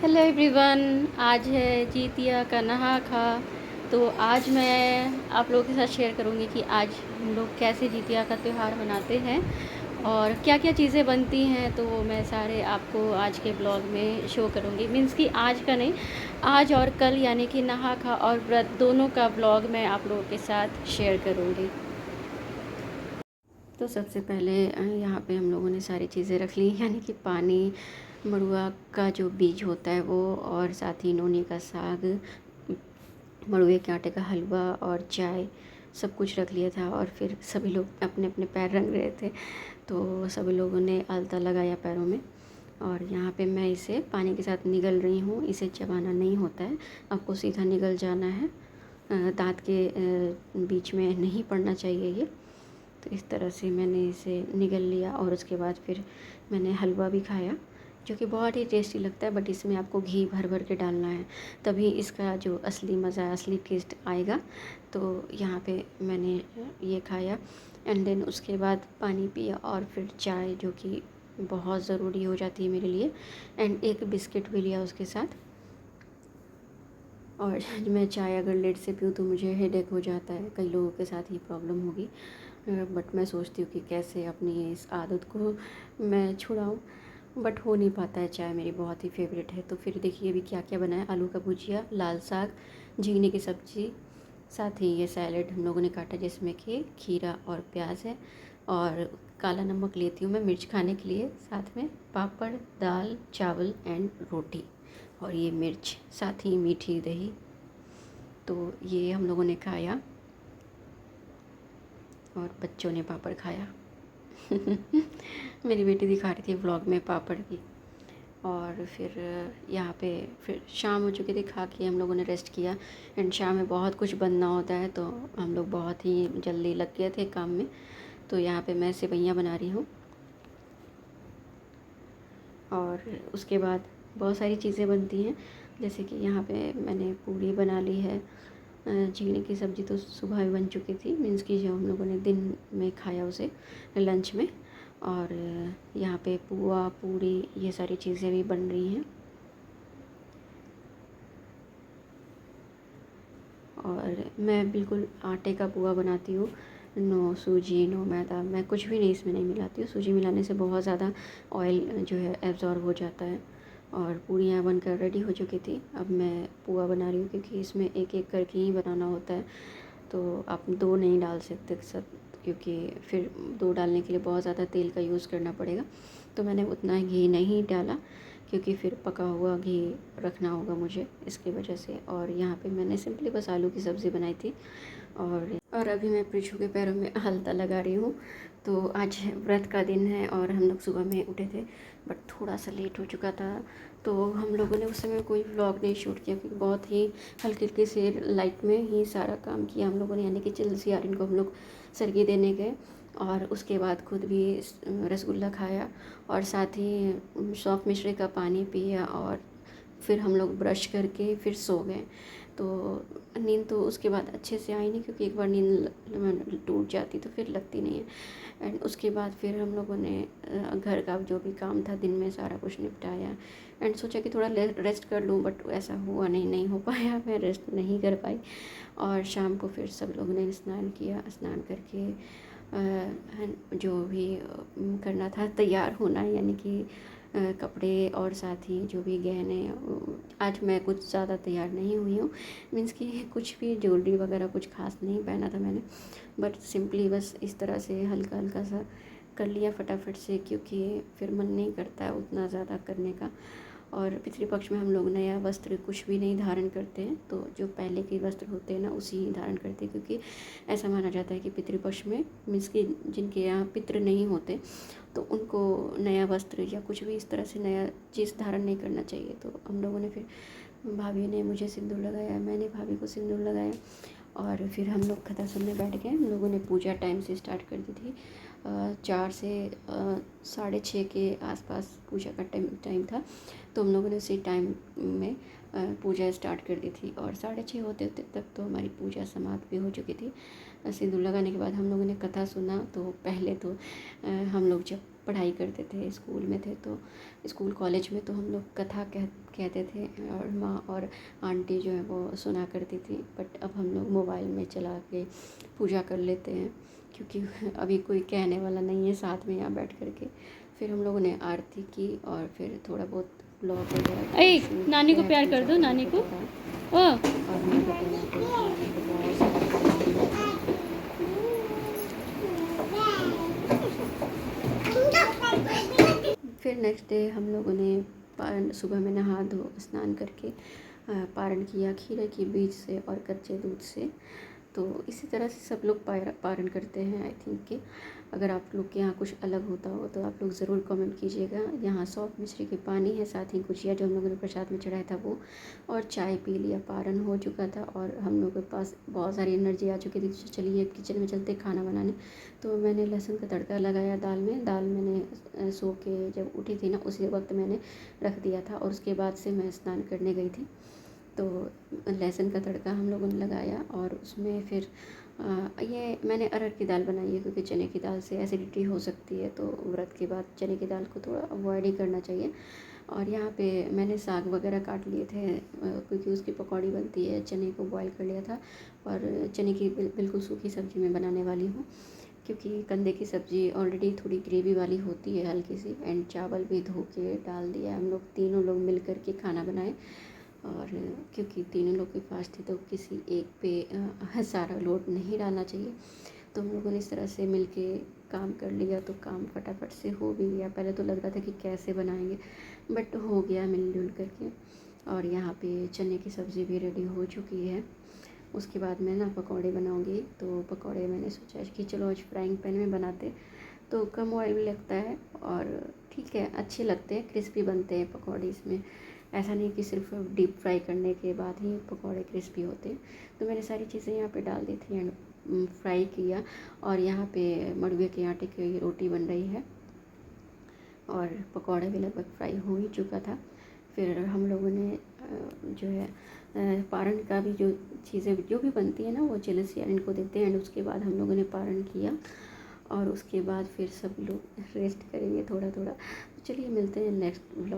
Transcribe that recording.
Hello everyone. आज है जीतिया का नहा खा। तो आज मैं आप लोगों के साथ शेयर करूंगी कि आज हम लोग कैसे जीतिया का त्यौहार मनाते हैं और क्या क्या चीज़ें बनती हैं। तो वो मैं सारे आपको आज के ब्लॉग में शो करूंगी। मीन्स कि आज का नहीं, आज और कल, यानी कि नहा खा और व्रत दोनों का ब्लॉग मैं आप लोगों के साथ शेयर करूंगी। तो सबसे पहले यहाँ पे हम लोगों ने सारी चीज़ें रख ली, यानी कि पानी, मड़ुआ का जो बीज होता है वो, और साथ ही नोनी का साग, मड़ुए के आटे का हलवा और चाय, सब कुछ रख लिया था। और फिर सभी लोग अपने अपने पैर रंग रहे थे, तो सभी लोगों ने अलता लगाया पैरों में। और यहाँ पे मैं इसे पानी के साथ निगल रही हूँ। इसे चबाना नहीं होता है, आपको सीधा निगल जाना है। दांत के बीच में नहीं पड़ना चाहिए ये। तो इस तरह से मैंने इसे निगल लिया और उसके बाद फिर मैंने हलवा भी खाया, जो कि बहुत ही टेस्टी लगता है। बट इसमें आपको घी भर भर के डालना है, तभी इसका जो असली मज़ा, असली टेस्ट आएगा। तो यहाँ पे मैंने ये खाया एंड देन उसके बाद पानी पिया और फिर चाय, जो कि बहुत ज़रूरी हो जाती है मेरे लिए, एंड एक बिस्किट भी लिया उसके साथ। और मैं चाय अगर लेट से पीऊँ तो मुझे हेडेक हो जाता है। कई लोगों के साथ ये प्रॉब्लम होगी, बट मैं सोचती हूँ कि कैसे अपनी इस आदत को मैं छुड़ाऊँ, बट हो नहीं पाता है। चाय मेरी बहुत ही फेवरेट है। तो फिर देखिए अभी क्या क्या बनाया। आलू का भुजिया, लाल साग, झींगने की सब्ज़ी, साथ ही ये सैलेड हम लोगों ने काटा जिसमें कि खीरा और प्याज है। और काला नमक लेती हूँ मैं मिर्च खाने के लिए, साथ में पापड़, दाल, चावल एंड रोटी, और ये मिर्च, साथ ही मीठी दही। तो ये हम लोगों ने खाया और बच्चों ने पापड़ खाया। मेरी बेटी दिखा रही थी व्लॉग में पापड़ की। और फिर यहाँ पे फिर शाम हो चुकी थी, खा के हम लोगों ने रेस्ट किया। एंड शाम में बहुत कुछ बनना होता है, तो हम लोग बहुत ही जल्दी लग गए थे काम में। तो यहाँ पे मैं सेवइयाँ बना रही हूँ और उसके बाद बहुत सारी चीज़ें बनती हैं, जैसे कि यहाँ पे मैंने पूड़ी बना ली है। झींगने की सब्ज़ी तो सुबह ही बन चुकी थी, मीन्स कि जो हम लोगों ने दिन में खाया उसे लंच में। और यहाँ पे पुआ, पूड़ी, ये सारी चीज़ें भी बन रही हैं। और मैं बिल्कुल आटे का पुआ बनाती हूँ, नो सूजी, नो मैदा, मैं कुछ भी नहीं इसमें नहीं मिलाती हूँ। सूजी मिलाने से बहुत ज़्यादा ऑयल जो है एब्ज़ॉर्ब हो जाता है। और पूड़ियाँ बनकर रेडी हो चुकी थी। अब मैं पुआ बना रही हूँ, क्योंकि इसमें एक एक करके ही बनाना होता है। तो आप दो नहीं डाल सकते सब, क्योंकि फिर दो डालने के लिए बहुत ज़्यादा तेल का यूज़ करना पड़ेगा। तो मैंने उतना घी नहीं डाला, क्योंकि फिर पका हुआ घी रखना होगा मुझे, इसकी वजह से। और यहाँ पे मैंने सिंपली बस आलू की सब्ज़ी बनाई थी। और अभी मैं प्रिशु के पैरों में हल्ता लगा रही हूँ। तो आज व्रत का दिन है और हम लोग सुबह में उठे थे, बट थोड़ा सा लेट हो चुका था। तो हम लोगों ने उस समय कोई व्लॉग नहीं शूट किया, क्योंकि बहुत ही हल्के हल्के से लाइट में ही सारा काम किया हम लोगों ने। यानी कि चिल्सी आर्यन को हम लोग सरगी देने गए, और उसके बाद खुद भी रसगुल्ला खाया, और साथ ही सौंफ मिश्री का पानी पिया। और फिर हम लोग ब्रश करके फिर सो गए। तो नींद तो उसके बाद अच्छे से आई नहीं, क्योंकि एक बार नींद टूट जाती तो फिर लगती नहीं है। एंड उसके बाद फिर हम लोगों ने घर का जो भी काम था दिन में सारा कुछ निपटाया। एंड सोचा कि थोड़ा रेस्ट कर लूँ, बट ऐसा हुआ नहीं, नहीं हो पाया, मैं रेस्ट नहीं कर पाई। और शाम को फिर सब लोगों ने स्नान किया। स्नान करके जो भी करना था, तैयार होना, यानी कि कपड़े और साथ ही जो भी गहने। आज मैं कुछ ज़्यादा तैयार नहीं हुई हूँ, मीन्स कि कुछ भी ज्वेलरी वगैरह कुछ खास नहीं पहना था मैंने, बट सिंपली बस इस तरह से हल्का हल्का सा कर लिया फटाफट से, क्योंकि फिर मन नहीं करता है उतना ज़्यादा करने का। और पितृपक्ष में हम लोग नया वस्त्र कुछ भी नहीं धारण करते हैं, तो जो पहले के वस्त्र होते हैं ना उसी ही धारण करते हैं, क्योंकि ऐसा माना जाता है कि पितृपक्ष में, मीन्स कि जिनके यहाँ पितृ नहीं होते, तो उनको नया वस्त्र या कुछ भी इस तरह से नया चीज़ धारण नहीं करना चाहिए। तो हम लोगों ने फिर, भाभी ने मुझे सिंदूर लगाया, मैंने भाभी को सिंदूर लगाया, और फिर हम लोग कथा सुनने बैठ गए। हम लोगों ने पूजा टाइम से स्टार्ट कर दी थी। 4 से 6:30 के आसपास पूजा का टाइम था। तो हम लोगों ने उसी टाइम में पूजा स्टार्ट कर दी थी, और 6:30 होते होते तक तो हमारी पूजा समाप्त भी हो चुकी थी। सिंदूर लगाने के बाद हम लोगों ने कथा सुना। तो पहले तो हम लोग जब पढ़ाई करते थे, स्कूल में थे तो स्कूल कॉलेज में तो हम लोग कथा कहते थे और माँ और आंटी जो है वो सुना करती थी। बट अब हम लोग मोबाइल में चला के पूजा कर लेते हैं, क्योंकि अभी कोई कहने वाला नहीं है साथ में यहाँ बैठ कर के। फिर हम लोगों ने आरती की और फिर थोड़ा बहुत ब्लॉग वगैरह अरे शूट नानी को किया है, प्यार कर पूजा दो, का नानी भी को। करा। ओ और मेरे बहनों को नानी को बहुत सारा प्यार दिया था। फिर नेक्स्ट डे हम लोगों ने पारण, सुबह में नहा धो स्नान करके पारण किया खीरे के बीज से और कच्चे दूध से। तो इसी तरह से सब लोग पारण करते हैं। आई थिंक कि अगर आप लोग के यहाँ कुछ अलग होता हो तो आप लोग ज़रूर कमेंट कीजिएगा। यहाँ सौंफ मिश्री के पानी है, साथ ही गुजिया जो हम लोगों ने प्रसाद में चढ़ाया था वो, और चाय पी लिया। पारण हो चुका था और हम लोगों के पास बहुत सारी एनर्जी आ चुकी थी। तो चलिए किचन में चलते खाना बनाने। तो मैंने लहसुन का तड़का लगाया दाल में। दाल मैंने सो के जब उठी थी ना उसी वक्त मैंने रख दिया था और उसके बाद से मैं स्नान करने गई थी। तो लहसुन का तड़का हम लोगों ने लगाया और उसमें फिर ये मैंने अरहर की दाल बनाई है, क्योंकि चने की दाल से एसिडिटी हो सकती है, तो व्रत के बाद चने की दाल को थोड़ा अवॉइड ही करना चाहिए। और यहाँ पे मैंने साग वगैरह काट लिए थे, क्योंकि उसकी पकौड़ी बनती है। चने को बॉईल कर लिया था और चने की बिल्कुल सूखी सब्ज़ी मैं बनाने वाली हूँ, क्योंकि कंदे की सब्ज़ी ऑलरेडी थोड़ी ग्रेवी वाली होती है हल्की सी। एंड चावल भी धो के डाल दिया। हम लोग तीनों लोग मिल कर के खाना बनाए, और क्योंकि तीनों लोग के फास्ट थे तो किसी एक पे सारा लोड नहीं डालना चाहिए। तो हम लोगों ने इस तरह से मिल के काम कर लिया, तो काम फटाफट से हो भी गया। पहले तो लग रहा था कि कैसे बनाएंगे, बट हो गया मिलजुल करके। और यहाँ पे चने की सब्ज़ी भी रेडी हो चुकी है। उसके बाद मैं ना पकौड़े बनाऊँगी। तो पकौड़े मैंने सोचा कि चलो आज फ्राइंग पैन में बनाते, तो कम ऑयल भी लगता है और ठीक है, अच्छे लगते हैं, क्रिस्पी बनते हैं पकौड़े इसमें। ऐसा नहीं कि सिर्फ डीप फ्राई करने के बाद ही पकौड़े क्रिस्पी होते हैं। तो मैंने सारी चीज़ें यहाँ पे डाल दी थी एंड फ्राई किया। और यहाँ पे मड़ुए के आटे की रोटी बन रही है और पकौड़े भी लगभग फ्राई हो ही चुका था। फिर हम लोगों ने जो है पारण का भी जो चीज़ें जो भी बनती है ना वो जेलस यार इनको देते हैं। एंड उसके बाद हम लोगों ने पारण किया और उसके बाद फिर सब लोग रेस्ट करेंगे थोड़ा थोड़ा। तो चलिए मिलते हैं नेक्स्ट व्लॉग।